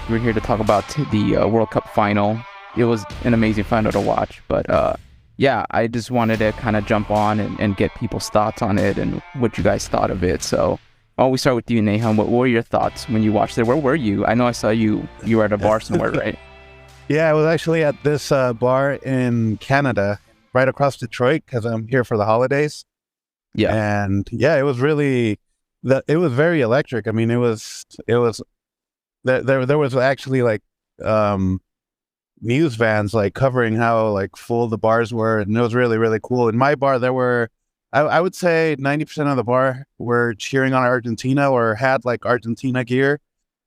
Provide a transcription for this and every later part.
We're here to talk about the World Cup final. It was an amazing final to watch, but yeah, I just wanted to kind of jump on and get people's thoughts on it and what you guys thought of it. So, why don't we start with you, Nahum? What were your thoughts when you watched it? Where were you? I know I saw you. You were at a bar somewhere, right? Yeah, I was actually at this bar in Canada, right across Detroit, because I'm here for the holidays. Yeah. And yeah, it was really it was very electric. I mean, it was there was actually like news vans like covering how like full the bars were, and it was really really cool. In my bar, there were I would say 90% of the bar were cheering on Argentina or had like Argentina gear.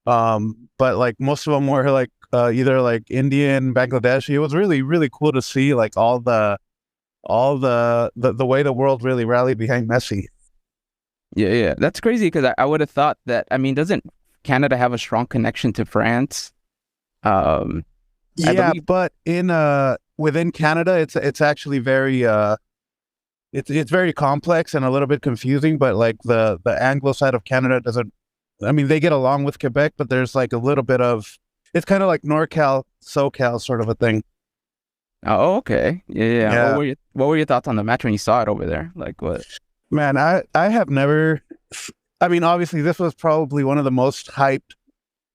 But like most of them were like either like Indian, Bangladeshi. It was really really cool to see like all the way the world really rallied behind Messi. Yeah. That's crazy because I would have thought that. I mean, doesn't Canada have a strong connection to France? Um, I Yeah, believe. but in within Canada, it's actually very it's very complex and a little bit confusing. But like the Anglo side of Canada doesn't. I mean, they get along with Quebec, but there's like a little bit of it's kind of like NorCal, SoCal sort of a thing. Oh, okay. Yeah. Yeah, What were your thoughts on the match when you saw it over there? Like what? man, I have never. I mean, obviously, this was probably one of the most hyped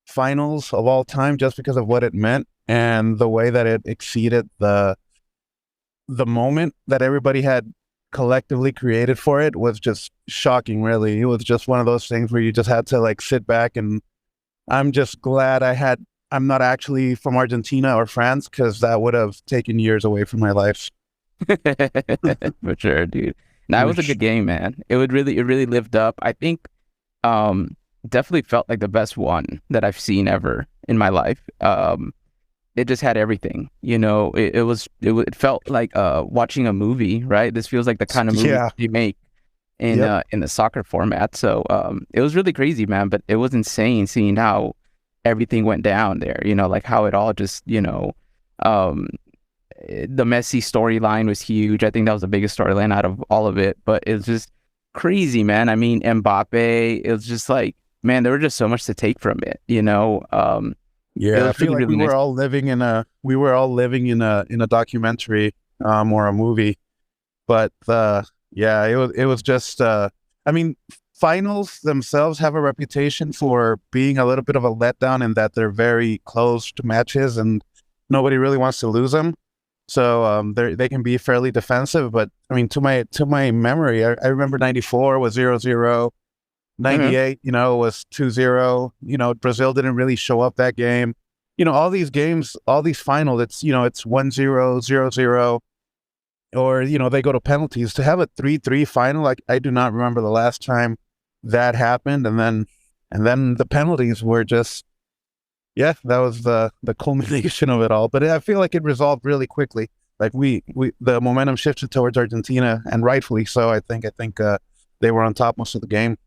finals of all time, just because of what it meant and the way that it exceeded the moment that everybody had collectively created for it was just shocking, really. It was just one of those things where you just had to like sit back, and I'm just glad I'm not actually from Argentina or France, because that would have taken years away from my life. For sure, dude. Now it was a good game, man. It really lived up. I think definitely felt like the best one that I've seen ever in my life. It just had everything, it felt like watching a movie, right? This feels like the kind of movie Yeah. you make Yep. in the soccer format. So it was really crazy, man, but it was insane seeing how everything went down there, like how it all just, um the Messi storyline was huge. I think that was the biggest storyline out of all of it, but it's just crazy, man. I mean, Mbappe, it was just like, man, there was just so much to take from it. It Yeah, I was feel really, like really nice. we were all living in a documentary or a movie. But yeah, it was just I mean, finals themselves have a reputation for being a little bit of a letdown in that they're very closed matches and nobody really wants to lose them. So they can be fairly defensive. But I mean, to my memory, I remember '94 was 0-0. Hmm. 98, was 2-0. Brazil didn't really show up that game. All these games, all these finals, it's 1-0, 0-0, or, they go to penalties. To have a 3-3 final, like I do not remember the last time that happened. And then the penalties were just, yeah, that was the culmination of it all. But I feel like it resolved really quickly. Like the momentum shifted towards Argentina, and rightfully so. I think they were on top most of the game.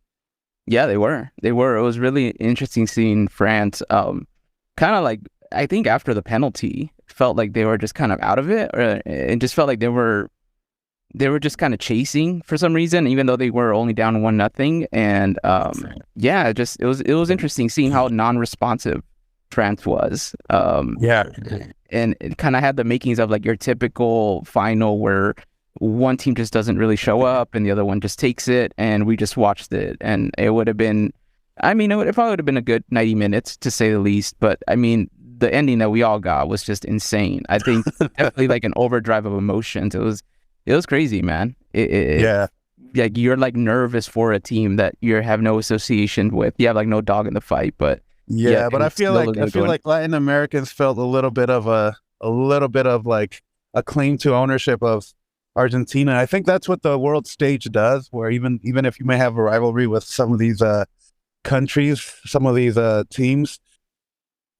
Yeah, they were. They were. It was really interesting seeing France. Kind of like I think after the penalty, felt like they were just kind of out of it, or it just felt like they were just kind of chasing for some reason, even though they were only down 1-0. And yeah, it was interesting seeing how non-responsive France was. Yeah. And it kind of had the makings of like your typical final where one team just doesn't really show up and the other one just takes it, and we just watched it, and it would have been, I mean, it probably would have been a good 90 minutes to say the least. But I mean, the ending that we all got was just insane. I think definitely like an overdrive of emotions. It was crazy, man. Yeah. Like you're like nervous for a team that you have no association with. You have like no dog in the fight, but yeah, Yeah, it but I was feel still a like I good feel one. like Latin Americans felt a little bit of like a claim to ownership of Argentina. I think that's what the world stage does, where even if you may have a rivalry with some of these countries, some of these teams,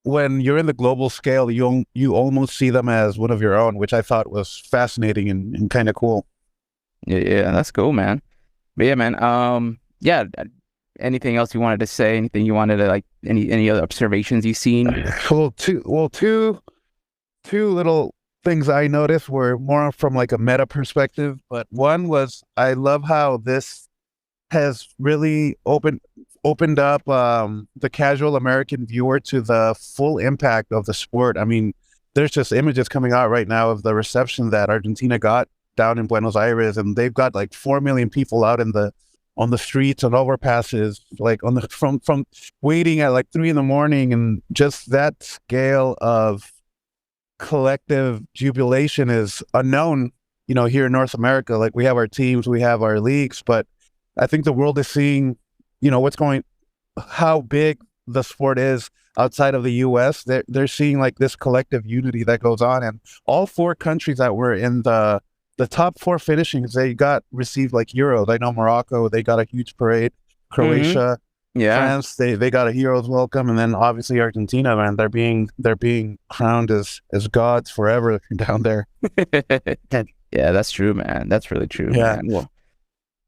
when you're in the global scale, you almost see them as one of your own, which I thought was fascinating and kind of cool. Yeah, that's cool, man. But yeah, man. Yeah. Anything else you wanted to say? Anything you wanted to like? Any other observations you've seen? Two little things I noticed were more from like a meta perspective, but one was I love how has really opened up the casual American viewer to the full impact of the sport. I mean, there's just images coming out right now of the reception that Argentina got down in Buenos Aires, and they've got like 4 million people out on the streets and overpasses, like on the from waiting at like 3 a.m, and just that scale of collective jubilation is unknown, here in North America. Like, we have our teams, we have our leagues, but I think the world is seeing, how big the sport is outside of the US. They're seeing like this collective unity that goes on, and all 4 countries that were in the top 4 finishings, they received like Euros. I know Morocco, they got a huge parade. Croatia, Yeah. France, they got a hero's welcome, and then obviously Argentina, man, they're being crowned as gods forever down there. Yeah, that's true, man. That's really true, Yeah. man.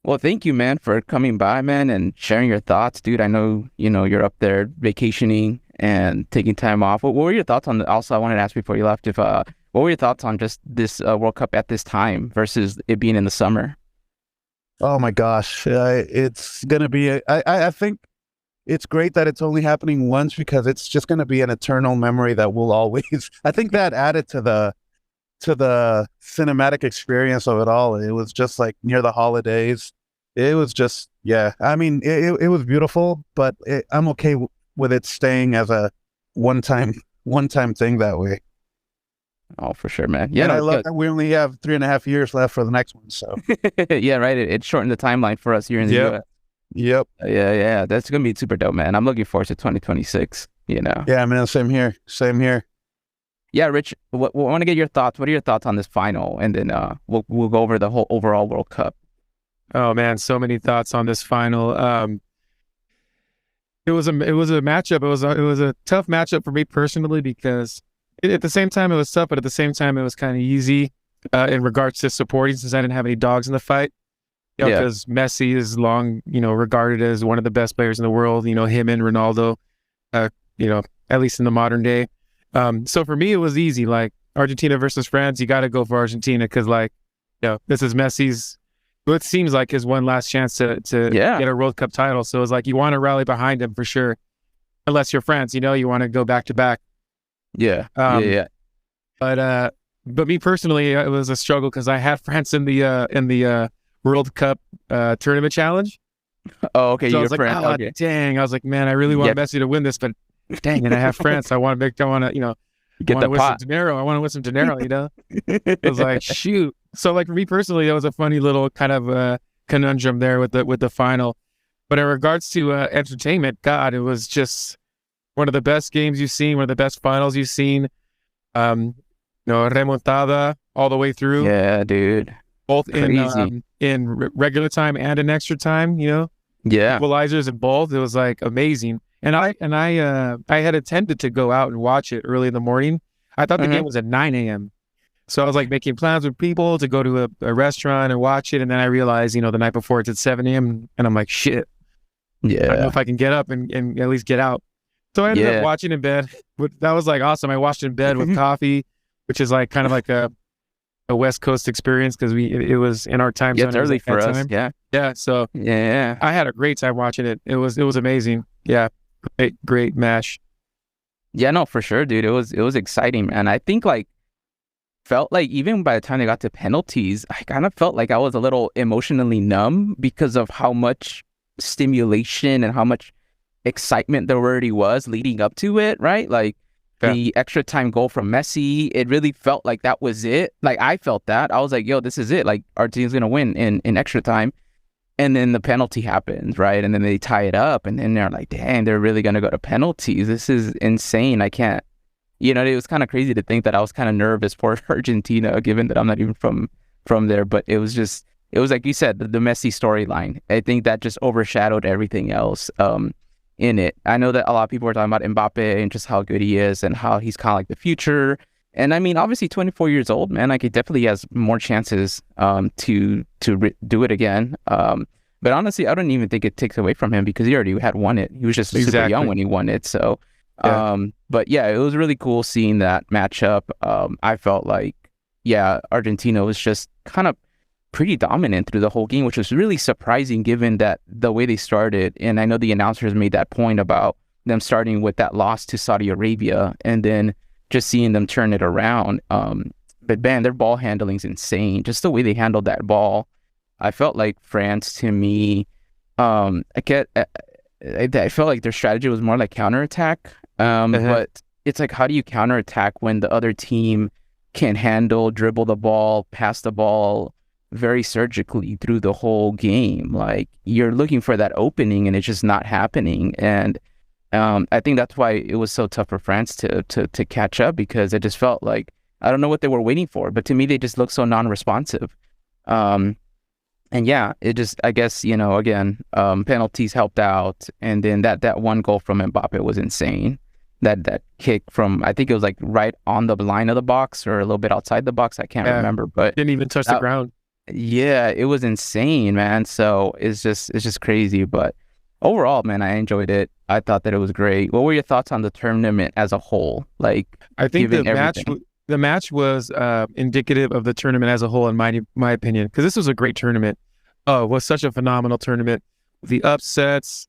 Well, thank you, man, for coming by, man, and sharing your thoughts, dude. I know, you're up there vacationing and taking time off. What were your thoughts on also, I wanted to ask before you left, what were your thoughts on just this World Cup at this time versus it being in the summer? Oh my gosh, it's gonna be. I think it's great that it's only happening once, because it's just gonna be an eternal memory that will always. I think that added to the cinematic experience of it all. It was just like near the holidays. It was just, yeah. I mean, it was beautiful, but I'm okay with it staying as a one time thing that way. Oh, for sure, man. Yeah, And no, I it's love good. that we only have 3.5 years left for the next one. So, Yeah, right. It shortened the timeline for us here in the yep, US. yep, Yeah. That's gonna be super dope, man. I'm looking forward to 2026. yeah, man. Same here, same here. Yeah, Rich. I want to get your thoughts. What are your thoughts on this final? And then we'll go over the whole overall World Cup. Oh man, so many thoughts on this final. It was a matchup. It was a tough matchup for me personally, because at the same time it was tough, but at the same time it was kind of easy in regards to supporting, since I didn't have any dogs in the fight. Yeah. Because Messi is long, regarded as one of the best players in the world. Him and Ronaldo, at least in the modern day. So for me, it was easy. Like, Argentina versus France, you got to go for Argentina, because this is Messi's, what seems like his one last chance to get a World Cup title. So it's like you want to rally behind him for sure. Unless you're France, you want to go back to back. Yeah. But me personally, it was a struggle, because I had France in the World Cup tournament challenge. Oh, okay. So I You're was like, France. oh, Okay. dang. I was like, man, I really want Messi to win this, but dang it, I have France. I want to, Get the win pot. some dinero. I want to win some dinero, I was like, shoot. So like, for me personally, that was a funny little kind of conundrum there with the final. But in regards to entertainment, God, it was just one of the best games you've seen, one of the best finals you've seen. Remontada all the way through. Yeah, dude. Both Crazy. in regular time and in extra time, Yeah. equalizers in both. It was like amazing. And I had attempted to go out and watch it early in the morning. I thought the game was at 9 a.m. So I was like making plans with people to go to a restaurant and watch it. And then I realized, the night before it's at 7 a.m. And I'm like, shit, I don't know Yeah. if I can get up and at least get out. So I ended up watching in bed. That was like awesome. I watched in bed with coffee, which is like kind of like a West Coast experience, because it was in our time zone. It's early for us. Time. Yeah. Yeah. So Yeah. I had a great time watching it. It was amazing. Yeah. Great match. Yeah, no, for sure, dude. It was exciting, man. I think felt like even by the time they got to penalties, I kind of felt like I was a little emotionally numb because of how much stimulation and how much excitement there already was leading up to it, right? Like the extra time goal from Messi, it really felt like that was it. Like, I felt that. I was like, yo, this is it. Like, our team's gonna win in extra time. And then the penalty happens, right? And then they tie it up, and then they're like, dang, they're really going to go to penalties. This is insane. I can't, it was kind of crazy to think that I was kind of nervous for Argentina, given that I'm not even from there. But it was like you said, the Messi storyline. I think that just overshadowed everything else in it. I know that a lot of people were talking about Mbappe and just how good he is and how he's kind of like the future. And I mean, obviously 24 years old, man, like, he definitely has more chances to do it again. But honestly, I don't even think it takes away from him, because he already had won it. He was just super young when he won it. So, but yeah, it was really cool seeing that matchup. I felt like, Argentina was just kind of pretty dominant through the whole game, which was really surprising given that the way they started. And I know the announcers made that point about them starting with that loss to Saudi Arabia and then just seeing them turn it around. But man, their ball handling is insane. Just the way they handled that ball. I felt like France, to me, I felt like their strategy was more like counterattack. But it's like, how do you counterattack when the other team can handle, dribble the ball, pass the ball very surgically through the whole game? Like, you're looking for that opening and it's just not happening. And I think that's why it was so tough for France to catch up, because it just felt like, I don't know what they were waiting for, but to me, they just looked so non-responsive. And yeah, it just, I guess, again, penalties helped out. And then that one goal from Mbappe was insane. That kick from, I think it was like right on the line of the box or a little bit outside the box. I can't remember, but didn't even touch the ground. Yeah, it was insane, man. So it's just crazy. But overall, man, I enjoyed it. I thought that it was great. What were your thoughts on the tournament as a whole? Like, I think given the everything? match was indicative of the tournament as a whole, in my opinion, because this was a great tournament. Oh, it was such a phenomenal tournament. The upsets,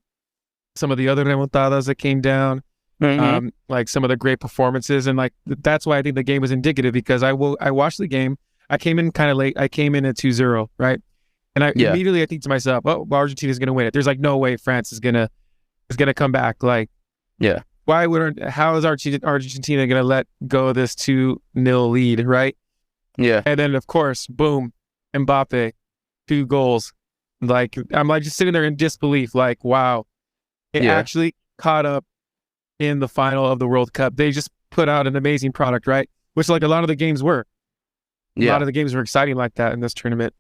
some of the other remontadas that came down. Like some of the great performances, and like that's why I think the game was indicative, because I watched the game. I came in kind of late. I came in at 2-0, right? And immediately I think to myself, oh, well, Argentina's gonna win it. There's like no way France is gonna come back. Like, Yeah. how is Argentina gonna let go of this 2-0 lead, right? Yeah. And then of course, boom, Mbappe, 2 goals. Like, I'm like just sitting there in disbelief, like, wow, it actually caught up in the final of the World Cup. They just put out an amazing product, right? Which, like, a lot of the games were. A lot of the games were exciting like that in this tournament.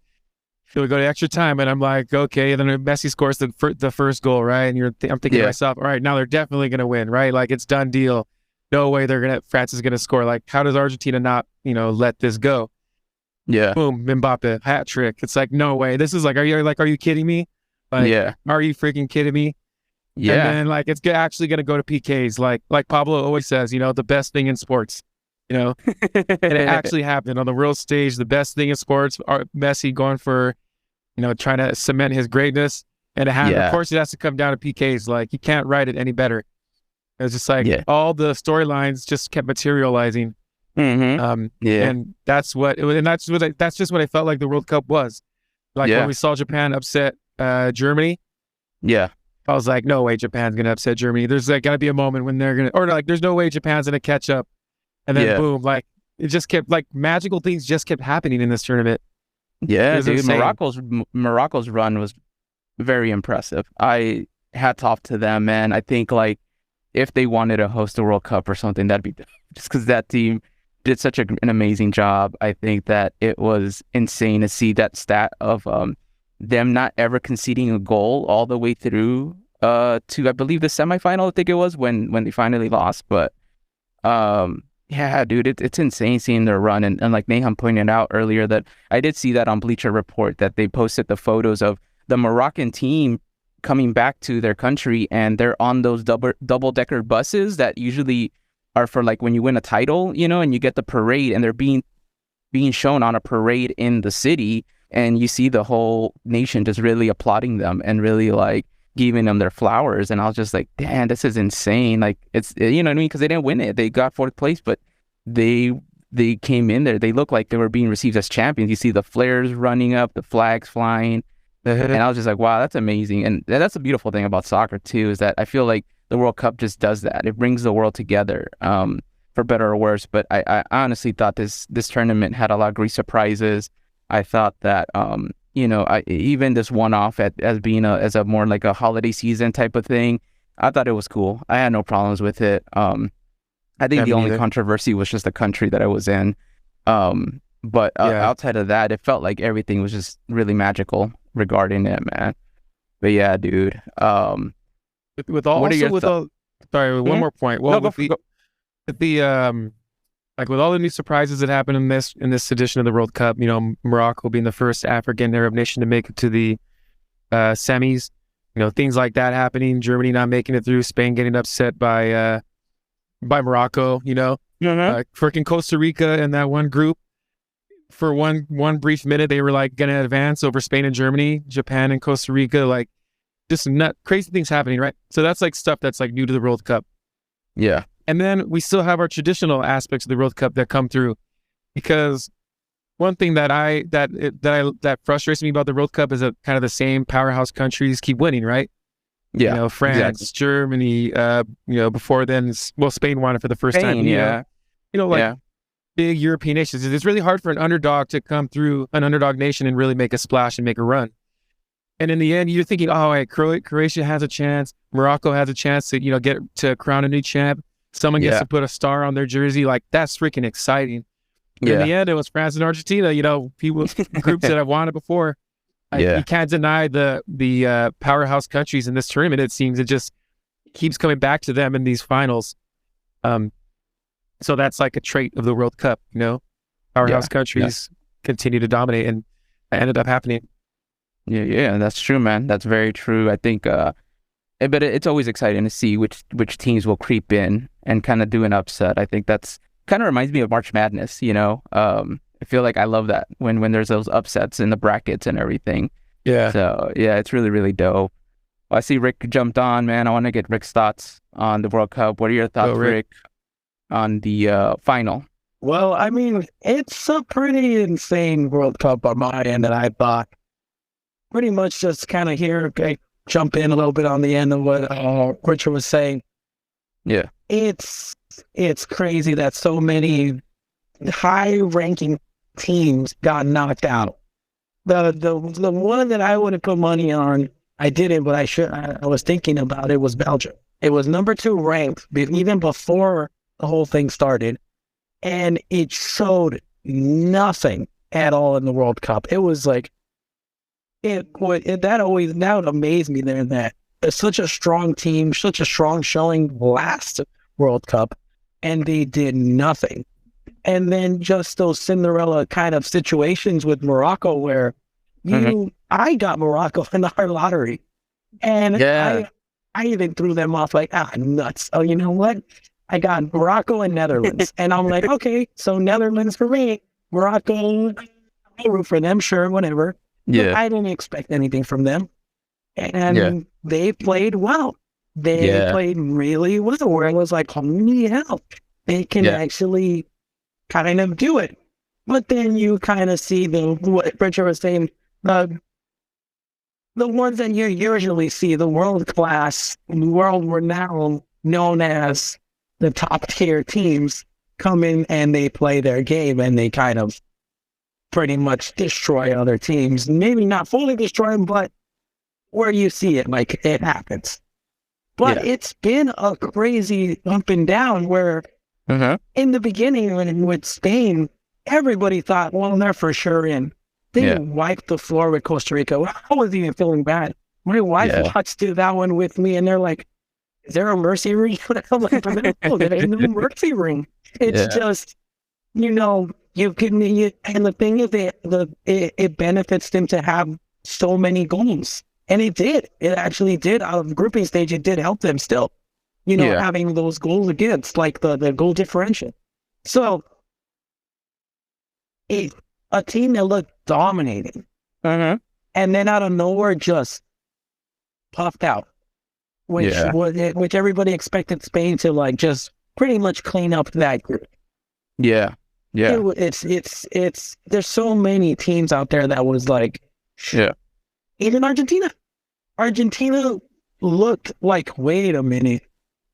So we go to extra time, and I'm like, okay. And then Messi scores the first goal, right? And I'm thinking to myself, all right, now they're definitely going to win, right? Like, it's done deal. No way France is going to score. Like, how does Argentina not, let this go? Yeah. Boom, Mbappe, hat trick. It's like, no way. This is like, are you kidding me? Like, are you freaking kidding me? Yeah. And then, like, it's actually going to go to PKs. Like Pablo always says, the best thing in sports, and it actually happened on the world stage. The best thing in sports, Messi going for, trying to cement his greatness. And it happened. Of course, it has to come down to PKs. Like, you can't write it any better. It's just like all the storylines just kept materializing. And that's what it was. And that's just what I felt like the World Cup was. Like when we saw Japan upset Germany. Yeah. I was like, no way Japan's going to upset Germany. There's like got to be a moment when they're going to, or like, there's no way Japan's going to catch up. And then boom, like it just kept, like, magical things just kept happening in this tournament. Yeah, dude, insane. Morocco's run was very impressive. Hats off to them, man. I think, like, if they wanted to host a World Cup or something, that'd be just because that team did such an amazing job. I think that it was insane to see that stat of them not ever conceding a goal all the way through to, I believe, the semifinal. I think it was when they finally lost. But yeah, dude, it's insane seeing their run. And like Nahum pointed out earlier, that I did see that on Bleacher Report, that they posted the photos of the Moroccan team coming back to their country, and they're on those double-decker buses that usually are for, like, when you win a title, and you get the parade, and they're being shown on a parade in the city, and you see the whole nation just really applauding them and really, like, giving them their flowers. And I was just like, damn, this is insane. Like, it's, you know what I mean? Because they didn't win it. They got 4th place, but they came in there. They looked like they were being received as champions. You see the flares running up, the flags flying. And I was just like, wow, that's amazing. And that's a beautiful thing about soccer too, is that I feel like the World Cup just does that. It brings the world together, for better or worse. But I honestly thought this tournament had a lot of great surprises. I thought that, even this one-off as being as a more like a holiday season type of thing, I thought it was cool. I had no problems with it. I think the only controversy was just the country that I was in. But outside of that, it felt like everything was just really magical regarding it, man. But yeah, dude. One more point. Well, like with all the new surprises that happened in this edition of the World Cup, Morocco being the first African Arab nation to make it to the semis, things like that happening. Germany not making it through. Spain getting upset by Morocco. Freaking Costa Rica in that one group. for one brief minute they were like gonna advance over Spain and Germany, Japan and Costa Rica, like just crazy things happening, right? So that's like stuff that's like new to the World Cup. Yeah. And then we still have our traditional aspects of the World Cup that come through, because one thing that frustrates me about the World Cup is that kind of the same powerhouse countries keep winning, right? Yeah. You know, France, exactly. Germany, before then, Spain won it for the first time. Spain, yeah. Like big European nations. It's really hard for an underdog to come through, an underdog nation, and really make a splash and make a run. And in the end, you're thinking, oh, hey, Croatia has a chance. Morocco has a chance to, get to crown a new champ. Someone gets to put a star on their jersey. Like, that's freaking exciting. But in the end, it was France and Argentina. Groups that have won it before. You can't deny the powerhouse countries in this tournament. It seems it just keeps coming back to them in these finals. So that's like a trait of the World Cup. Powerhouse countries continue to dominate, and it ended up happening. Yeah, that's true, man. That's very true. I think, but it's always exciting to see which teams will creep in and kind of do an upset. I think that's kind of reminds me of March Madness. I feel like I love that when there's those upsets in the brackets and everything. Yeah. So yeah, it's really, really dope. Well, I see Rick jumped on, man. I want to get Rick's thoughts on the World Cup. What are your thoughts, Rick, on the final? Well, I mean, it's a pretty insane World Cup on my end, and I thought pretty much just kind of jump in a little bit on the end of what Richard was saying. Yeah. It's crazy that so many high-ranking teams got knocked out. The one that I would have put money on, I didn't, but I was thinking about it, was Belgium. It was number 2 ranked even before the whole thing started, and it showed nothing at all in the World Cup. It was like that would amaze me there, that it's such a strong team, such a strong showing last World Cup, and they did nothing. And then just those Cinderella kind of situations with Morocco where I got Morocco in our lottery, and I even threw them off like, nuts. Oh, you know what? I got Morocco and Netherlands. And I'm like, okay, so Netherlands for me, Morocco, I root for them, sure, whatever. Yeah. But I didn't expect anything from them. And they played well. They played really well, where it was like, holy hell, they can actually kind of do it. But then you kind of see what Richard was saying, the ones that you usually see, the world class, world renowned, known as the top tier teams, come in and they play their game, and they kind of pretty much destroy other teams. Maybe not fully destroy them, but where you see it, like, it happens. But it's been a crazy up and down where in the beginning, with Spain, everybody thought, well, they're for sure in. They wiped the floor with Costa Rica. I wasn't even feeling bad. My wife watched that one with me, and they're like, is there a mercy ring? I'm like, no, there ain't no mercy ring. It's just, you can, and the thing is, it benefits them to have so many goals. And it did. It actually did. Out of the grouping stage, it did help them still, having those goals against, like the goal differential. So, a team that looked dominating, and then out of nowhere just puffed out, which everybody expected Spain to, like, just pretty much clean up that group. Yeah. It's there's so many teams out there that was like, even Argentina looked like, wait a minute,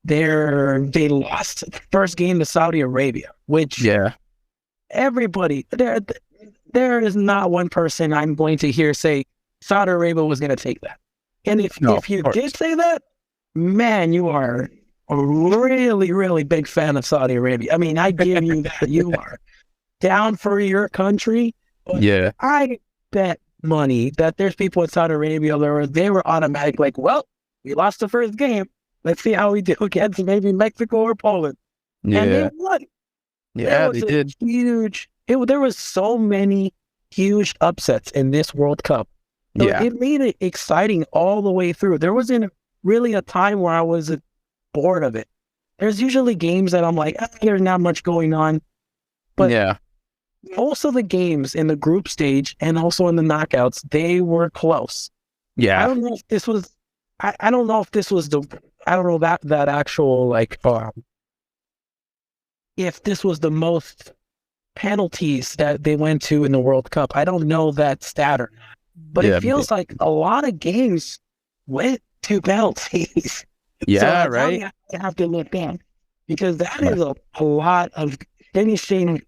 they lost the first game to Saudi Arabia, which everybody there is not one person I'm going to hear say Saudi Arabia was going to take that. And if you did say that, man, you are a really, really big fan of Saudi Arabia. I mean, I give you that. You are down for your country. Yeah. I bet money that there's people in Saudi Arabia they were automatic, like, well, we lost the first game. Let's see how we do against maybe Mexico or Poland. Yeah. And they won. Yeah, they did. There was so many huge upsets in this World Cup. So it made it exciting all the way through. There wasn't really a time where I was bored of it. There's usually games that I'm like, there's not much going on. But most of the games in the group stage and also in the knockouts, they were close. I Yeah. don't know if this was. I don't know if this was the. I don't know that actual like. If this was the most penalties that they went to in the World Cup, I don't know that stat or not. But Yeah, it feels like a lot of games went to penalties. Yeah, So that's right. how you have to look back, because that is a lot of finishing,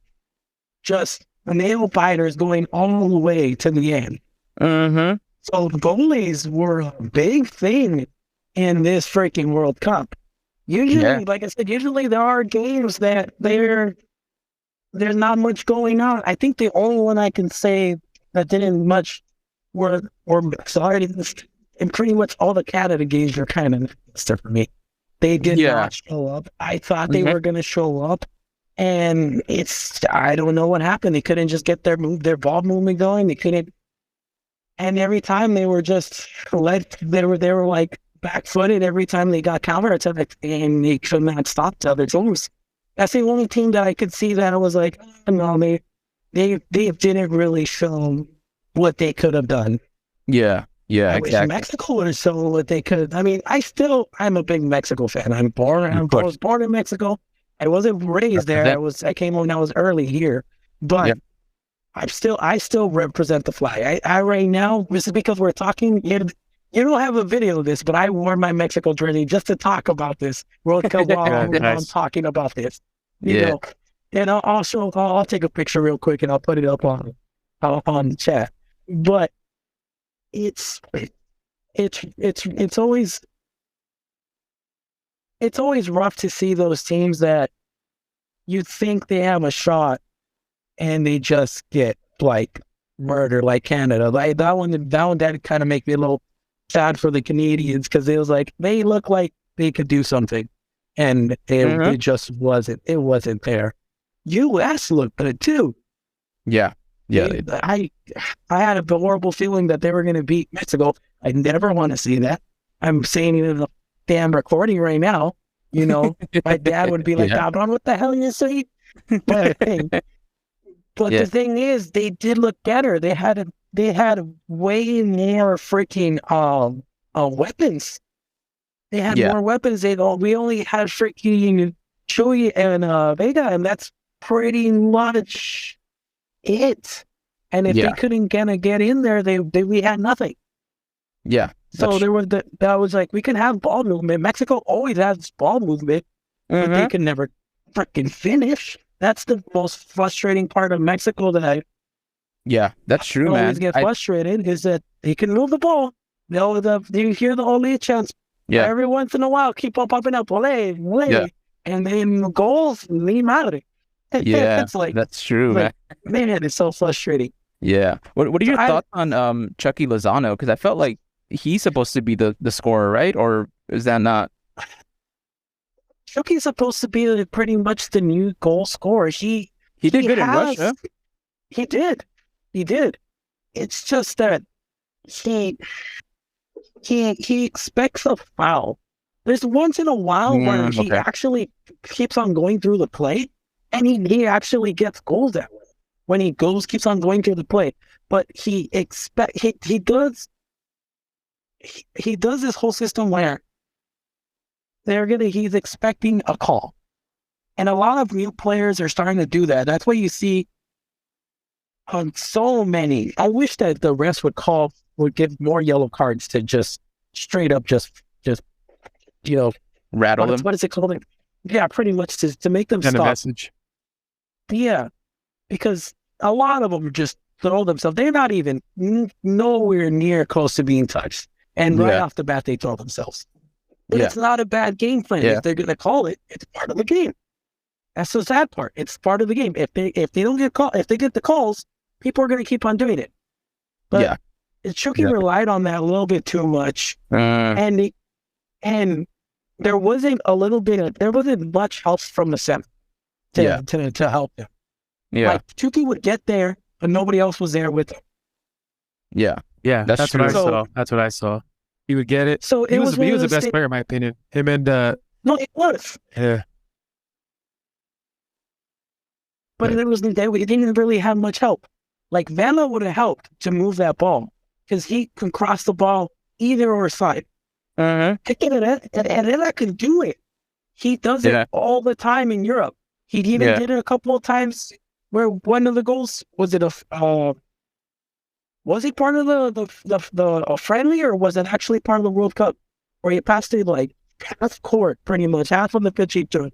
just nail biters going all the way to the end. Mm-hmm. So goalies were a big thing in this freaking World Cup. Usually, like I said, usually there are games that there's not much going on. I think the only one I can say that didn't much were sorry, and pretty much all the Canada games are kind of stuff for me. They did not show up. I thought they were going to show up, and I don't know what happened. They couldn't just get their ball movement going. They couldn't, and every time they were just they were like back-footed every time they got counterattacked, and they could not stop the other teams. That's the only team that I could see that I was like, oh, no, they didn't really show what they could have done. Yeah, I exactly. wish Mexico would have shown what they could. I mean, I'm a big Mexico fan. I was born in Mexico. I wasn't raised there. I came when I was early here, but I still represent the flag. I right now, this is because we're talking. You don't have a video of this, but I wore my Mexico jersey just to talk about this World Cup while I'm talking about this. You know, and I'll take a picture real quick and I'll put it up on the chat. But it's always rough to see those teams that you think they have a shot and they just get like murdered, like Canada. Like that one that kind of make me a little sad for the Canadians, because it was like they look like they could do something, and it just wasn't. It wasn't there. U.S. looked good too. Yeah. I had a horrible feeling that they were going to beat Mexico. I never want to see that. I'm saying it in the damn recording right now. You know, my dad would be like, "Cabron, what the hell you say?" But the thing is, they did look better. They had way more freaking weapons. They had more weapons. We only had freaking Chewy and Vega, and that's pretty much it. And if they couldn't get in there, we had nothing. Yeah. So there was that was like, we can have ball movement. Mexico always has ball movement, but they can never freaking finish. That's the most frustrating part of Mexico that that's true, man. Always get frustrated is that they can move the ball. You hear the only chance. Every once in a while, keep on popping up, ole, and then goals, ni madre. It's like, that's true, man. It's so frustrating. Yeah. What are your thoughts on Chucky Lozano? Because I felt like he's supposed to be the scorer, right? Or is that not? Chucky's supposed to be pretty much the new goal scorer. He did good in Russia. He did. It's just that he expects a foul. There's once in a while where he actually keeps on going through the play, and he actually gets goals that way. When he keeps on going through the play, but he does this whole system where he's expecting a call, and a lot of new players are starting to do that. That's why you see on so many. I wish that the refs would give more yellow cards to just straight up just rattle them. What is it called? Yeah, pretty much to make them Send stop. a message. Yeah, because a lot of them just throw themselves. They're not even nowhere near close to being touched, and right off the bat they throw themselves. But it's not a bad game plan. If they're going to call it, it's part of the game. That's the sad part. It's part of the game. If they don't get if they get the calls, people are going to keep on doing it. But Chucky relied on that a little bit too much, and there wasn't much help from the center to help him. Yeah, like Chucky would get there, but nobody else was there with him. Yeah, that's what I saw. That's what I saw. He would get it. So he was the best player in my opinion. Him and no, it was. Yeah. but it didn't really have much help. Like Vela would have helped to move that ball because he can cross the ball either or side. Uh-huh. And Vela can do it. He does it all the time in Europe. He even did it a couple of times where one of the goals was it was he part of the friendly, or was it actually part of the World Cup where he passed it like half court, pretty much half of the pitch, he threw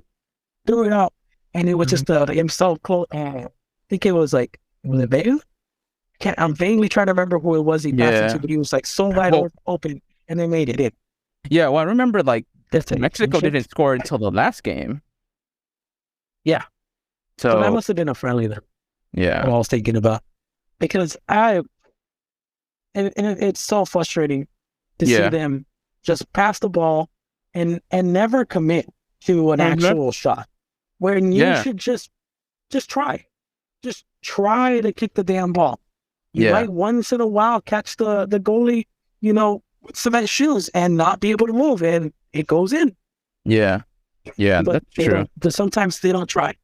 it out, and it was just himself. I think it was like, was it Vega? I'm vaguely trying to remember who it was he passed it to, but he was like so wide open, and they made it in. Yeah, well, I remember like Mexico didn't score until the last game. Yeah, so that must have been a friendly then. Yeah, what I was thinking about, because it's so frustrating to see them just pass the ball and never commit to an actual shot, when you should just try to kick the damn ball. You might once in a while catch the goalie, with cement shoes and not be able to move, and it goes in. Yeah, but that's true. Sometimes they don't try.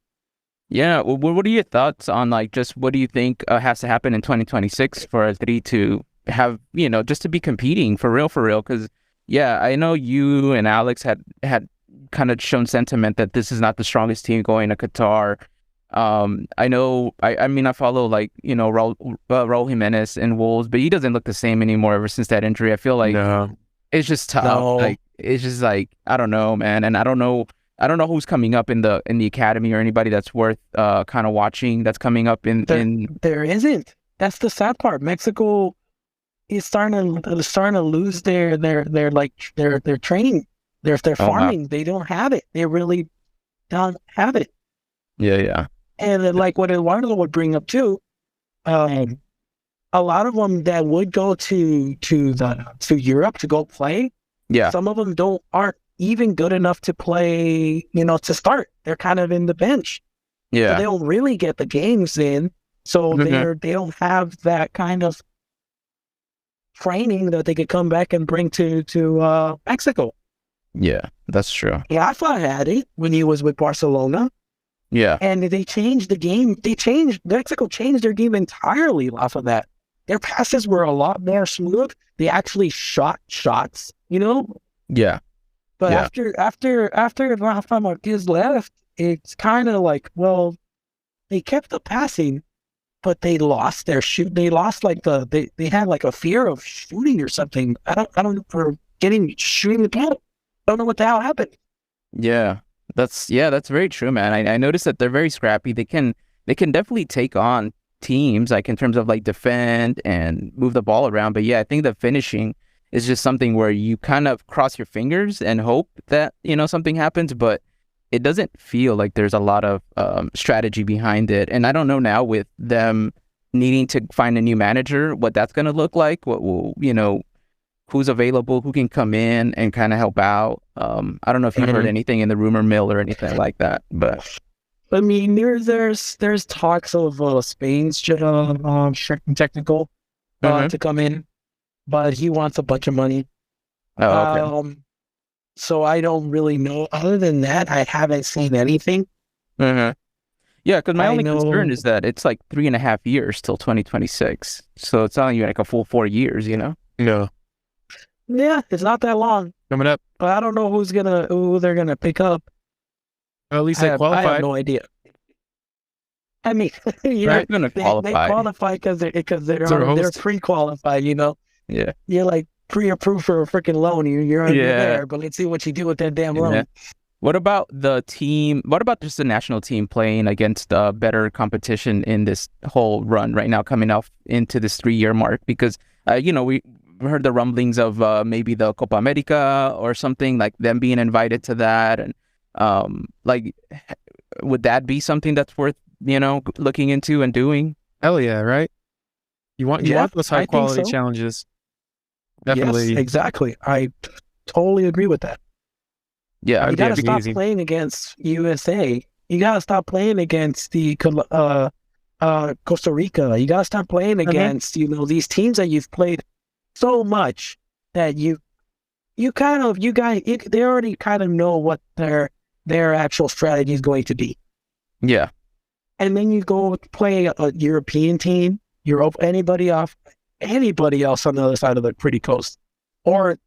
Yeah, what are your thoughts on just what do you think has to happen in 2026 for L3 to have, just to be competing for real? Because, I know you and Alex had kind of shown sentiment that this is not the strongest team going to Qatar. I know, I follow Raul Jimenez and Wolves, but he doesn't look the same anymore ever since that injury. I feel like it's just tough. No. Like, it's just like, I don't know, man. And I don't know who's coming up in the academy or anybody that's worth kind of watching that's coming up in. There isn't. That's the sad part. Mexico is starting to lose their training, their farming. Wow. They don't have it. They really don't have it. Yeah. And like what Eduardo would bring up too, a lot of them that would go to Europe to go play. Yeah. Some of them aren't even good enough to play, to start. They're kind of in the bench. Yeah. So they don't really get the games in. So they don't have that kind of training that they could come back and bring to Mexico. Yeah, that's true. Yeah, I thought I had it when he was with Barcelona. Yeah. And they changed the game. Mexico changed their game entirely off of that. Their passes were a lot more smooth. They actually shot shots, Yeah. But after Rafa Marquez left, it's kind of like, well, they kept the passing, but they lost their shoot. They lost they had like a fear of shooting or something. I don't know, for shooting the ball. I don't know what the hell happened. Yeah. That's very true, man. I noticed that they're very scrappy. They can definitely take on teams, like in terms of like defend and move the ball around. But I think the finishing is just something where you kind of cross your fingers and hope that, something happens, but it doesn't feel like there's a lot of strategy behind it. And I don't know now with them needing to find a new manager, what that's going to look like, what will, who's available, who can come in and kind of help out. I don't know if you've heard anything in the rumor mill or anything like that, but I mean, there's talks of Spain's technical to come in, but he wants a bunch of money. Oh, okay. So I don't really know. Other than that, I haven't seen anything. Yeah, because my only concern is that it's like 3.5 years till 2026. So it's telling you like a full 4 years, Yeah. Yeah, it's not that long coming up. But I don't know who they're gonna pick up. Well, at least they qualified. I have no idea. I mean, right? They qualify because they're pre-qualified. Yeah. You're like pre-approved for a freaking loan. You're there, but let's see what you do with that damn loan. What about the team? What about just the national team playing against better competition in this whole run right now, coming off into this 3-year mark? Because we heard the rumblings of maybe the Copa America or something, like them being invited to that, and would that be something that's worth looking into and doing? Hell yeah, right? You want those high quality challenges. Definitely. Yes, exactly. I totally agree with that. Yeah, you gotta stop playing against USA. You gotta stop playing against the Costa Rica. You gotta stop playing against these teams that you've played so much that they already kind of know what their actual strategy is going to be. Yeah. and then you go play a European team, Europe, anybody else on the other side of the pretty coast, or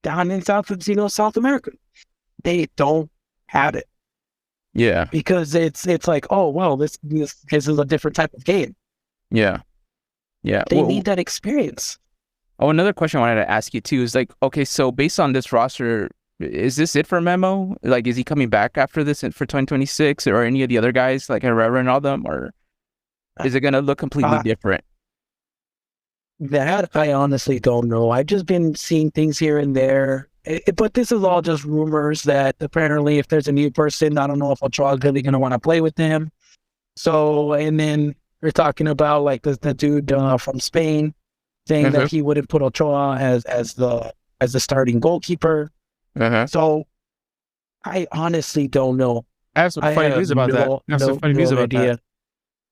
down in South America, they don't have it. Yeah. Because it's like, oh well, this is a different type of game. Yeah. Yeah. They need that experience. Oh, another question I wanted to ask you too is like, okay, so based on this roster, is this it for Memo? Like, is he coming back after this for 2026 or any of the other guys like Herrera and all them, or is it gonna look completely different? That I honestly don't know. I've just been seeing things here and there, but this is all just rumors that apparently if there's a new person, I don't know if Ochoa is really going to want to play with them. So, and then we're talking about like the dude from Spain saying that he wouldn't put Ochoa as the starting goalkeeper. So, I honestly don't know. I have some funny news about that. I have some funny news about that.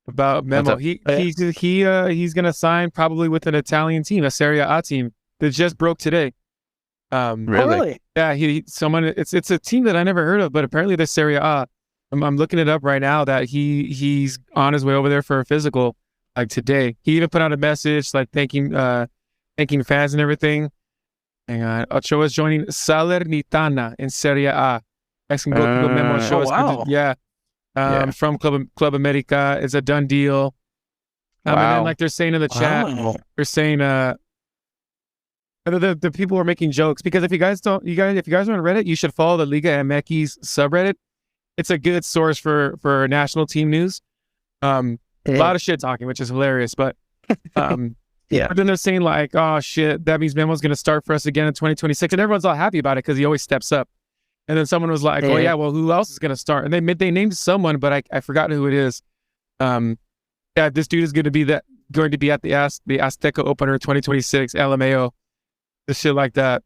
About Memo. He's gonna sign probably with an Italian team, a Serie A team that just broke today. Really? Yeah, it's a team that I never heard of, but apparently they're Serie A. I'm looking it up right now that he's on his way over there for a physical like today. He even put out a message like thanking fans and everything. Hang on. Ochoa is joining Salernitana in Serie A. Mexican goalkeeper Memo Ochoa. Wow. Yeah. From Club America. It's a done deal. And then like they're saying in the chat, they're saying the people are making jokes because if you guys are on Reddit, you should follow the Liga MX subreddit. It's a good source for national team news. A lot of shit talking, which is hilarious, but yeah. But then they're saying like, oh shit, that means Memo's gonna start for us again in 2026, and everyone's all happy about it because he always steps up. And then someone was like, oh yeah, well, who else is going to start? And they named someone, but I forgot who it is. Yeah, this dude is going to be at the Azteca opener 2026, LMAO, this shit like that.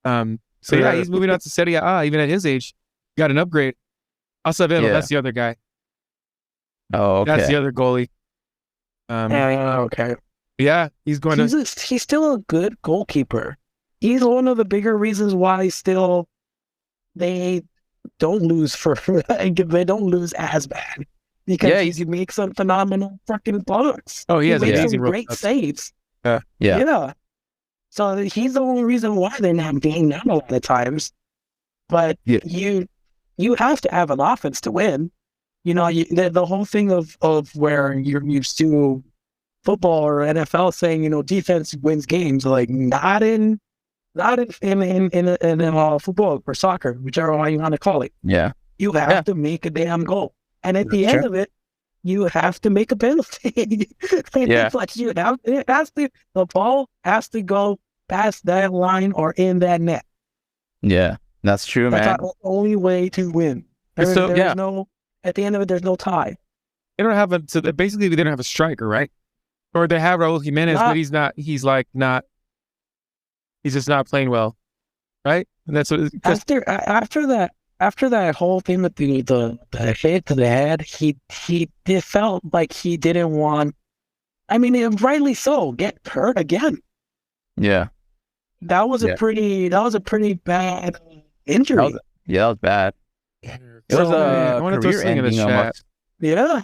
So yeah, he's moving out to Serie A, even at his age. Got an upgrade. Acevedo, that's the other guy. Oh, okay. That's the other goalie. Okay. Yeah, he's going he's still a good goalkeeper. He's one of the bigger reasons why still they don't lose they don't lose as bad because he makes some phenomenal fucking blocks. Oh, he has makes some great saves. Yeah. So he's the only reason why they're not being known a lot of times. But you have to have an offense to win. You know, the whole thing of where you're used to football or NFL saying, you know, defense wins games, like not in football or soccer, whichever one you want to call it. Yeah. You have to make a damn goal. And at the end of it, you have to make a penalty. It's like the ball has to go past that line or in that net. Yeah, that's true, man. That's the only way to win. At the end of it, there's no tie. They don't have basically they don't have a striker, right? Or they have Raul Jimenez, but he's just not playing well, right? And that's what after that whole thing with the hit to the head, it felt like he didn't want. I mean, rightly so. Get hurt again. Yeah, that was a pretty bad injury. That was bad. It was a career ending almost. Yeah.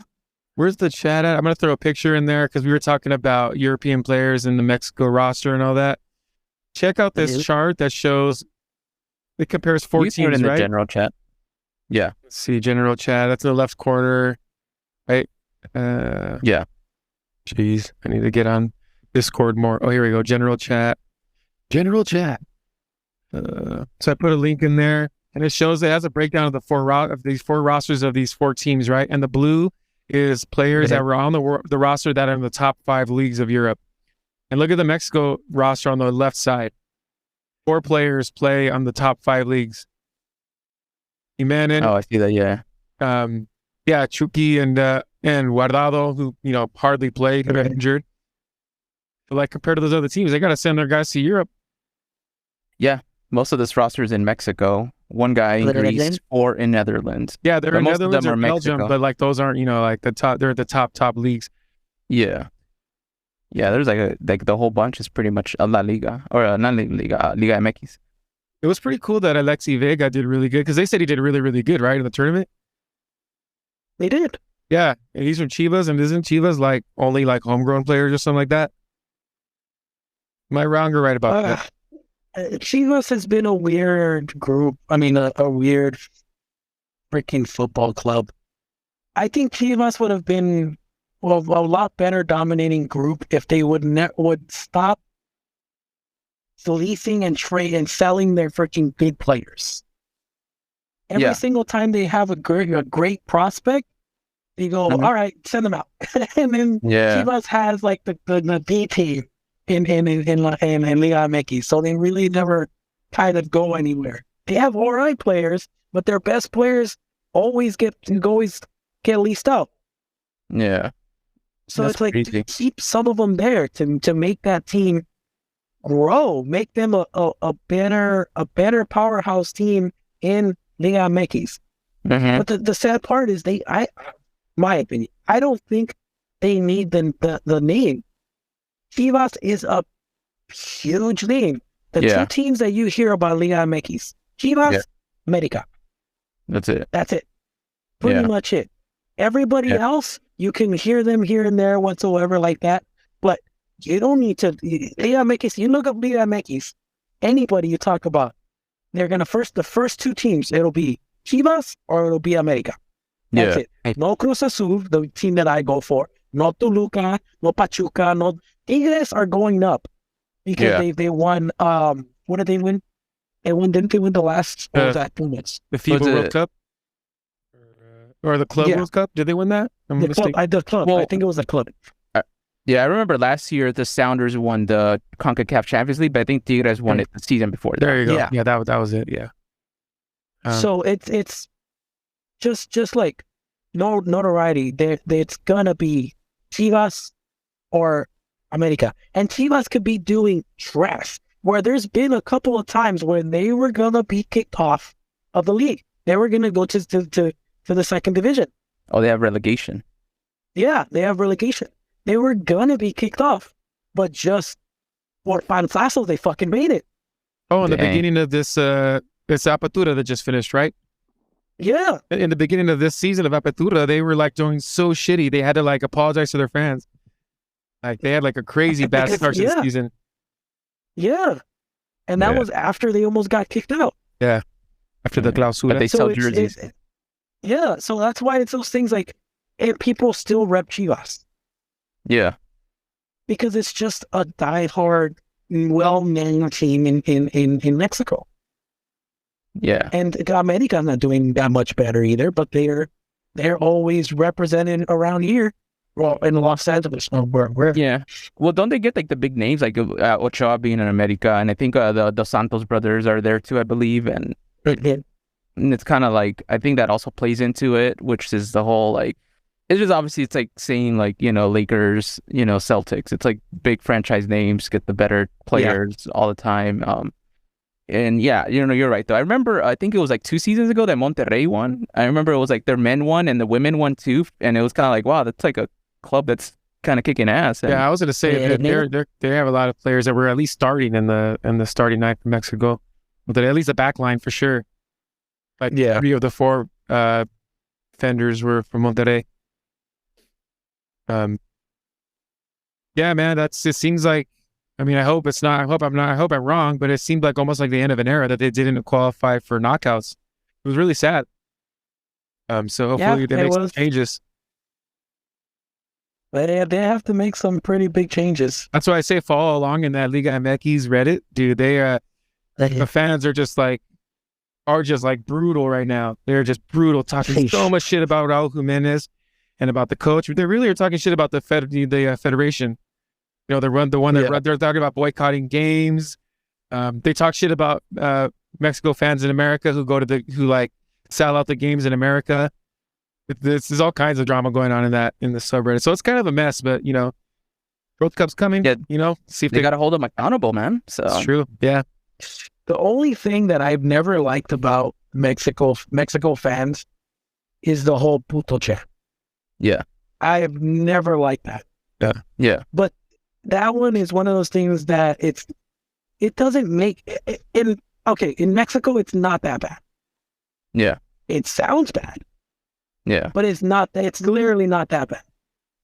Where's the chat at? I'm gonna throw a picture in there because we were talking about European players in the Mexico roster and all that. Check out this chart that shows it compares 4 teams, in the right? general chat. Yeah. Let's see, general chat. That's in the left corner, right? Yeah. Jeez, I need to get on Discord more. Oh, here we go. General chat. So I put a link in there, and it shows it has a breakdown of these four rosters of these 4 teams, right? And the blue is players that were on the roster that are in the top 5 leagues of Europe. And look at the Mexico roster on the left side. 4 players play on the top 5 leagues. Jimenez. Oh, I see that. Yeah. Chucky and Guardado, who hardly played, got injured. But like compared to those other teams, they got to send their guys to Europe. Yeah, most of this roster is in Mexico. 1 guy in Greece, 4 in Netherlands. Yeah, they're in most Netherlands of or them are Belgium, Mexico. but like those aren't like the top. They're at the top leagues. Yeah. Yeah, there's like the whole bunch is pretty much a La Liga or not Liga, Liga MX. It was pretty cool that Alexi Vega did really good because they said he did really, really good, right, in the tournament. They did. Yeah, and he's from Chivas, and isn't Chivas like only like homegrown players or something like that? Am I wrong or right about that? Chivas has been a weird group. I mean, a weird freaking football club. I think Chivas would have been a lot better dominating group if they would stop leasing and trade and selling their freaking big players. Every single time they have a great prospect, they go, all right, send them out. And then Chivas has like the B team in Liga MX, so they really never kind of go anywhere. They have all right players, but their best players always get leased out. Yeah. So That's it's like crazy. to keep some of them there to make that team grow, make them a better powerhouse team in Liga MX. Mm-hmm. But the sad part is my opinion, I don't think they need the name. Chivas is a huge name. The two teams that you hear about Liga MX, Chivas, America. That's it. That's it. Pretty much it. Everybody else, you can hear them here and there whatsoever like that, but you don't need to. Liga MX, you look up Liga MX, anybody you talk about, they're going to the first two teams, it'll be Chivas or it'll be America. That's it. No Cruz Azul, the team that I go for. No Toluca, no Pachuca, no Tigres are going up because they won. What did they win? Didn't they win the last? What was that? 2 minutes. The FIBA World Cup or the Club World Cup? Did they win that? The club. Well, I think it was the club. Yeah, I remember last year the Sounders won the CONCACAF Champions League, but I think Tigres won it the season before that. There you go. Yeah, that was it. Yeah. So it's just like no notoriety. It's gonna be Chivas or America, and Chivas could be doing trash. Where there's been a couple of times where they were gonna be kicked off of the league. They were gonna go to the second division. Oh, they have relegation. Yeah, they have relegation. They were gonna be kicked off, but just por panzazos, they fucking made it. Oh, in the beginning of this Apertura that just finished, right? Yeah. In the beginning of this season of Apertura, they were like doing so shitty. They had to like apologize to their fans. Like they had like a crazy bad start to the season. Yeah. And that was after they almost got kicked out. Yeah. After the clausura. But they sell jerseys. Yeah. So that's why it's those things like people still rep Chivas. Yeah. Because it's just a diehard, well-known team in Mexico. Yeah. And America's not doing that much better either, but they're always represented around here. Well, in Los Angeles, where? Yeah. Well, don't they get like the big names like Ochoa being in America, and I think the Dos Santos brothers are there too, I believe, and it's kind of like I think that also plays into it, which is the whole like it's just obviously it's like saying like Lakers, Celtics. It's like big franchise names get the better players all the time. And yeah, you're right though. I remember I think it was like 2 seasons ago that Monterrey won. I remember it was like their men won and the women won too, and it was kind of like wow, that's like a club that's kind of kicking ass. And, yeah, I was gonna say they have a lot of players that were at least starting in the starting nine for Mexico, but at least a back line for sure. Like 3 of the 4 defenders were from Monterrey. Yeah, man, it seems like. I mean, I hope it's not. I hope I'm wrong, but it seemed like almost like the end of an era that they didn't qualify for knockouts. It was really sad. So hopefully they make some changes. They have to make some pretty big changes. That's why I say follow along in that Liga MX Reddit, dude. The fans are just like brutal right now. They're just brutal, talking so much shit about Raul Jimenez and about the coach. They really are talking shit about the federation. They're talking about boycotting games. They talk shit about Mexico fans in America who like sell out the games in America. There's all kinds of drama going on in the subreddit. So it's kind of a mess, but World Cup's coming. Yeah, see if they got to hold them accountable, man. So it's true. Yeah. The only thing that I've never liked about Mexico fans is the whole puto chant. Yeah. I've never liked that. Yeah. Yeah. But that one is one of those things that it doesn't make in Mexico it's not that bad. Yeah. It sounds bad. Yeah. But it's not. It's clearly not that bad.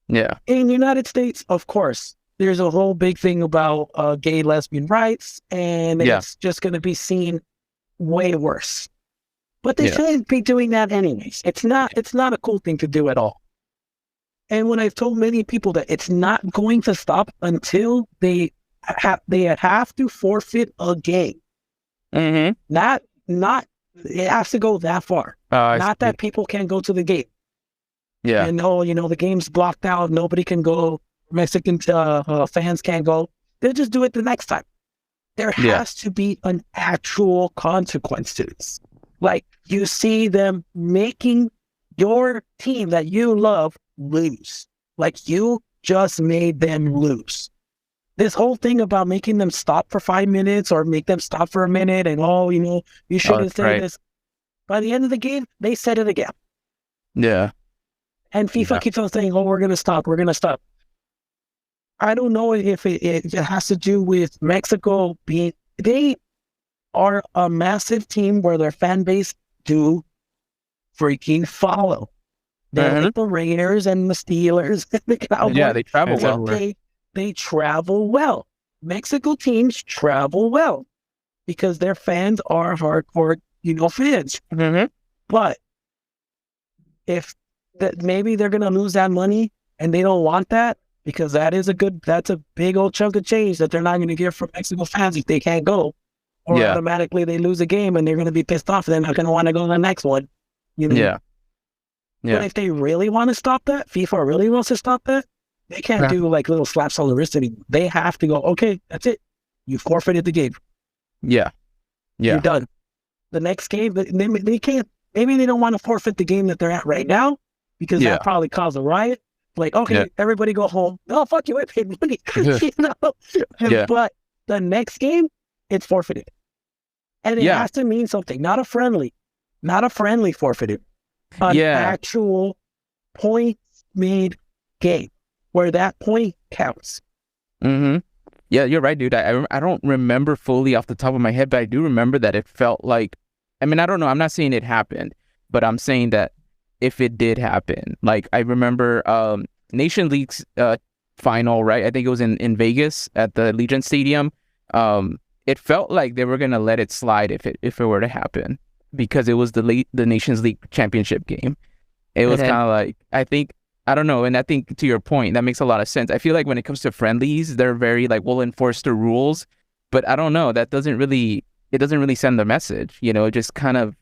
Yeah. In the United States, of course, there's a whole big thing about gay lesbian rights, and it's just going to be seen way worse. But they shouldn't be doing that anyways. It's not a cool thing to do at all. And when I've told many people that it's not going to stop until they have to forfeit a game. Mm-hmm. Not it has to go that far. Not that people can't go to the game. Yeah. And the game's blocked out. Nobody can go. Mexican fans can't go. They'll just do it the next time. There has to be an actual consequence to this. Like, you see them making your team that you love lose. Like, you just made them lose. This whole thing about making them stop for 5 minutes or make them stop for a minute and, you shouldn't say this. By the end of the game, they said it again. Yeah. And FIFA keeps on saying, we're going to stop. We're going to stop. I don't know if it has to do with Mexico being... They are a massive team where their fan base do freaking follow. They're like the Raiders and the Steelers and the Cowboys. Yeah, they travel well. They travel well. Mexico teams travel well because their fans are hardcore, fans. Mm-hmm. But if maybe they're going to lose that money and they don't want that, because that's a big old chunk of change that they're not going to get from Mexico fans if they can't go. Or automatically they lose a game and they're going to be pissed off. They're not going to want to go to the next one. Yeah. But if they really want to stop that, FIFA really wants to stop that, they can't do like little slaps on the wrist anymore. They have to go, okay, that's it. You forfeited the game. Yeah. You're done. The next game, they can't. Maybe they don't want to forfeit the game that they're at right now because that probably caused a riot. Like, okay, everybody go home. No, fuck you, I paid money. But the next game, it's forfeited. And it has to mean something, not a friendly forfeited. An actual point-made game where that point counts. Mm-hmm. Yeah, you're right, dude. I don't remember fully off the top of my head, but I do remember that it felt like, I mean, I don't know. I'm not saying it happened, but I'm saying that if it did happen, like I remember Nation League's final, right? I think it was in Vegas at the Legion Stadium. It felt like they were gonna let it slide if it were to happen because it was the Nations League championship game. It was kind of like, I don't know, and I think to your point, that makes a lot of sense. I feel like when it comes to friendlies, they're very like, we'll enforce the rules, but I don't know, it doesn't really send the message. It just kind of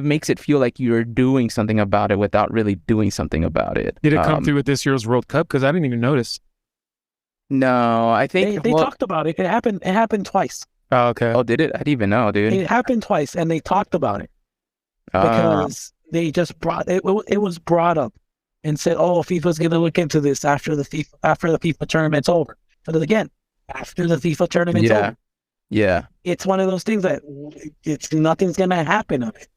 makes it feel like you're doing something about it without really doing something about it. Did it come through with this year's World Cup? Because I didn't even notice. No, I think they talked about it. It happened twice. Oh, okay. Oh, did it? I didn't even know, dude. It happened twice, and they talked about it because they just brought it. It was brought up and said, "Oh, FIFA's going to look into this after the FIFA tournament's over." But again, after the FIFA tournament's over, it's one of those things that nothing's going to happen of it.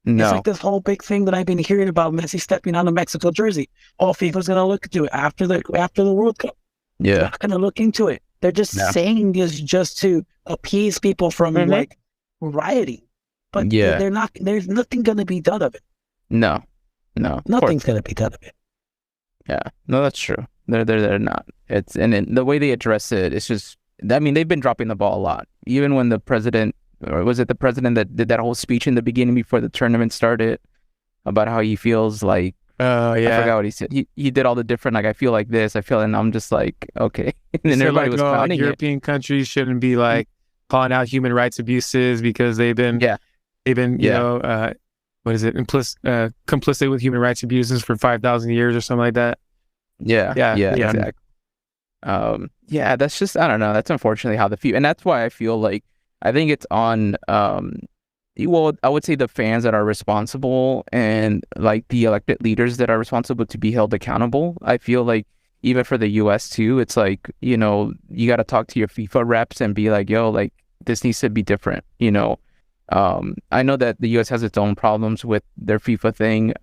No. It's like this whole big thing that I've been hearing about Messi stepping on the Mexico jersey. Oh, FIFA's going to look into it after the World Cup. Yeah. They're not going to look into it. They're just saying this just to appease people from like rioting. But they're not. There's nothing going to be done of it. No. Nothing's going to be done of it. Yeah. No, that's true. They're not. And the way they address it, it's just, I mean, they've been dropping the ball a lot. Even when the president, or was it the president that did that whole speech in the beginning before the tournament started about how he feels like, I forgot what he said. He did all the different, like, I feel like this, and I'm just like, okay. And then everybody was clowning it. European countries shouldn't be like calling out human rights abuses because they've been, you know, what is it, complicit with human rights abuses for 5,000 years or something like that. Yeah, exactly. That's just, I don't know. That's unfortunately how the FIFA, and that's why I feel like, I think it's on, well, I would say the fans that are responsible and like the elected leaders that are responsible to be held accountable. I feel like even for the US too, it's like, you know, you got to talk to your FIFA reps and be like, yo, like this needs to be different, you know. I know that the US has its own problems with their FIFA thing,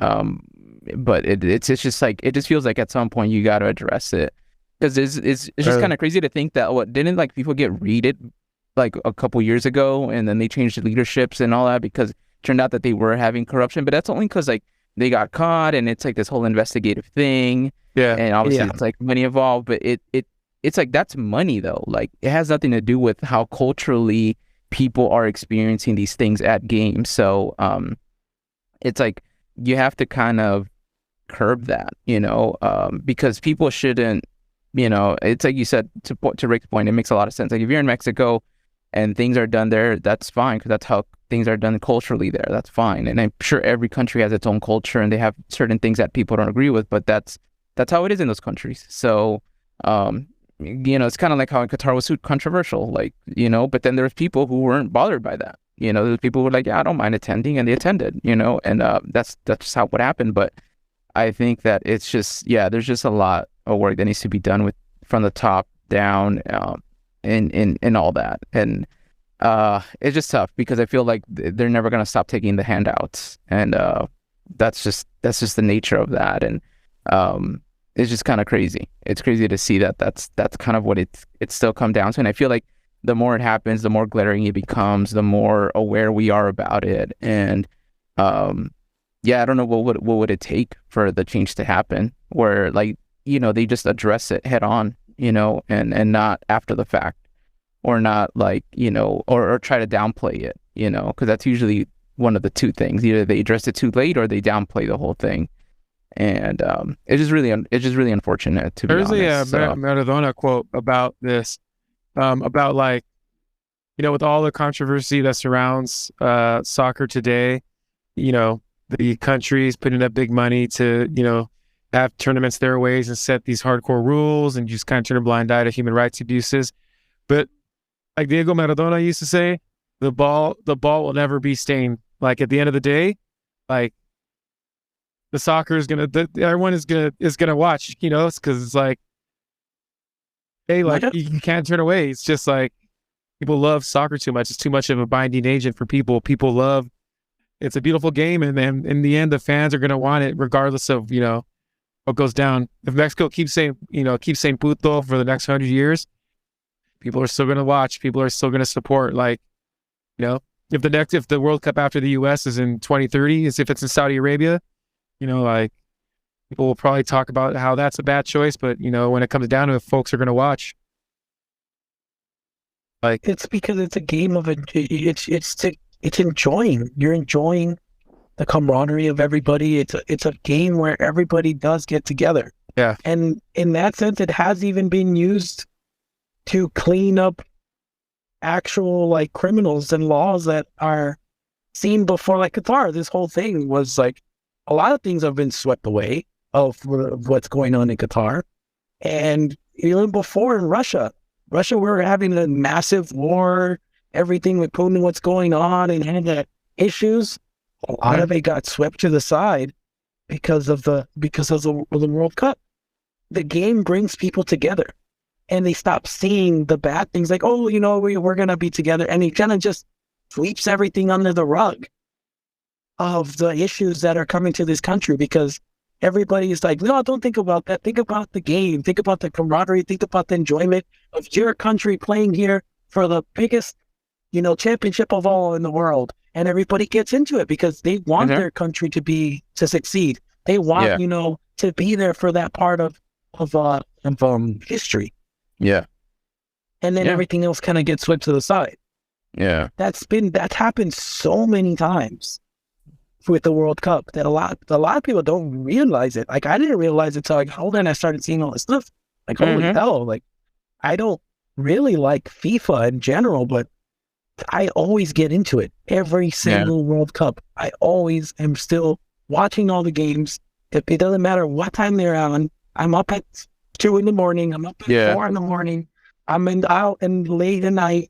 but it's just like, it just feels like at some point you got to address it, because it's just kind of crazy to think that didn't like FIFA get raided like a couple years ago, and then they changed the leaderships and all that because it turned out that they were having corruption. But that's only because like they got caught, and it's like this whole investigative thing. Yeah. And obviously Yeah. it's like money involved, but it's like that's money though. Like it has nothing to do with how culturally people are experiencing these things at games. So it's like you have to kind of curb that, because people shouldn't, it's like you said, to Rick's point, it makes a lot of sense. Like if you're in Mexico and things are done there, that's fine, because that's how things are done culturally there. That's fine. And I'm sure every country has its own culture and they have certain things that people don't agree with, but that's how it is in those countries. So, it's kind of like how in Qatar was so controversial, like, but then there's people who weren't bothered by that. There's people who were like, yeah, I don't mind attending, and they attended, and that's just how what happened. But I think that it's just, there's just a lot of work that needs to be done from the top down, in all that. And it's just tough because I feel like they're never going to stop taking the handouts, and that's just the nature of that. And it's just kind of crazy. It's crazy to see that that's kind of what it's still come down to. And I feel like the more it happens, the more glaring it becomes, the more aware we are about it. And I don't know what would it take for the change to happen, where like, they just address it head on, and not after the fact, or not like, or try to downplay it, because that's usually one of the two things. Either they address it too late or they downplay the whole thing. And it's just really unfortunate, to be honest. There's a Maradona quote about this, about like, with all the controversy that surrounds soccer today, the countries putting up big money to, have tournaments their ways and set these hardcore rules, and just kind of turn a blind eye to human rights abuses. But like Diego Maradona used to say, the ball will never be stained. Like at the end of the day, like the soccer is everyone is gonna watch, because it's like, hey, like you can't turn away. It's just like people love soccer too much. It's too much of a binding agent for people. People love. It's a beautiful game, and then in the end, the fans are gonna want it regardless of what goes down. If Mexico keeps saying "puto" for the next 100 years, people are still gonna watch. People are still gonna support. Like, if the World Cup after the U.S. is in 2030, as if it's in Saudi Arabia, like people will probably talk about how that's a bad choice. But when it comes down to it, folks are gonna watch. Like it's because it's a game of it's enjoying. You're enjoying the camaraderie of everybody. It's a game where everybody does get together. Yeah. And in that sense, it has even been used to clean up actual like criminals and laws that are seen before, like Qatar. This whole thing was like, a lot of things have been swept away of what's going on in Qatar. And even before in Russia, we were having a massive war, everything with Putin, what's going on, and had that issues. A lot of it got swept to the side because of the World Cup. The game brings people together, and they stop seeing the bad things. Like, oh, we're gonna be together, and it kind of just sweeps everything under the rug of the issues that are coming to this country, because everybody is like, no, don't think about that. Think about the game. Think about the camaraderie. Think about the enjoyment of your country playing here for the biggest, championship of all in the world. And everybody gets into it because they want their country to succeed. They want, to be there for that part of history. Yeah. And then everything else kind of gets swept to the side. Yeah. That's happened so many times with the World Cup that a lot of people don't realize it. Like, I didn't realize it until like, hold on, I started seeing all this stuff. Like, holy hell! Like, I don't really like FIFA in general, but I always get into it. Every single World Cup, I always am still watching all the games. It doesn't matter what time they're on. I'm up at 2 a.m. I'm up at 4 a.m. I'm out and late at night,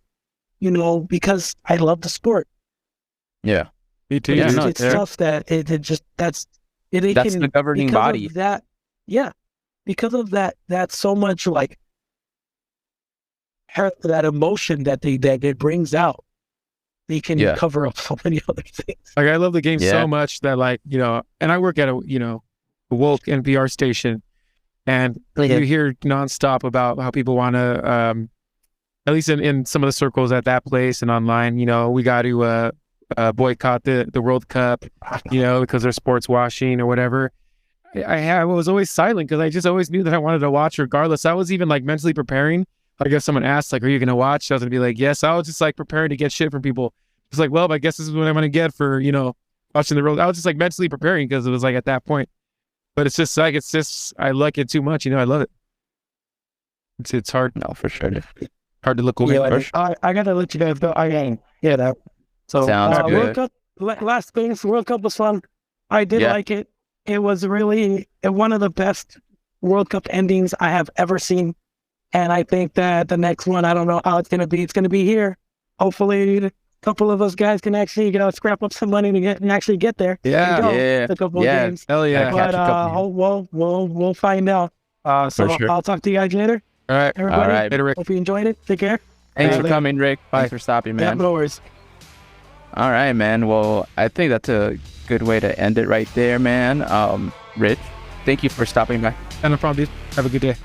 because I love the sport. Yeah. Me too. It's tough that that's the governing body. Because of that, that's so much like that emotion that it brings out. They can cover up so many other things. Like, I love the game so much that, like, and I work at a woke NPR station, and you hear nonstop about how people want to, at least in some of the circles at that place and online, we got to boycott the World Cup, you know, because they're sports washing or whatever. I was always silent because I just always knew that I wanted to watch regardless. I was even like mentally preparing. Like if someone asked, like, are you going to watch? I was going to be like, yes. I was just like preparing to get shit from people. It's like, well, I guess this is what I'm going to get for, you know, watching the World. I was just like mentally preparing because it was like at that point. But it's just like, I like it too much. You know, I love it. It's hard. No, for sure. Hard to look away. Yeah, I got to let you guys go. Yeah, that. So Sounds good. World Cup, last things, World Cup was fun. I did like it. It was really one of the best World Cup endings I have ever seen. And I think that the next one, I don't know how it's going to be. It's going to be here. Hopefully, a couple of us guys can actually, scrap up some money to actually get there. Yeah. A couple of games. Hell yeah. But we'll find out. So sure. I'll talk to you guys later. All right. Everybody. All right. Later, Rick. Hope you enjoyed it. Take care. Thanks for coming, Rick. Bye. Thanks for stopping, Yeah, man. no worries. All right, man. Well, I think that's a good way to end it right there, man. Rich, thank you for stopping by. No problem, dude. Have a good day.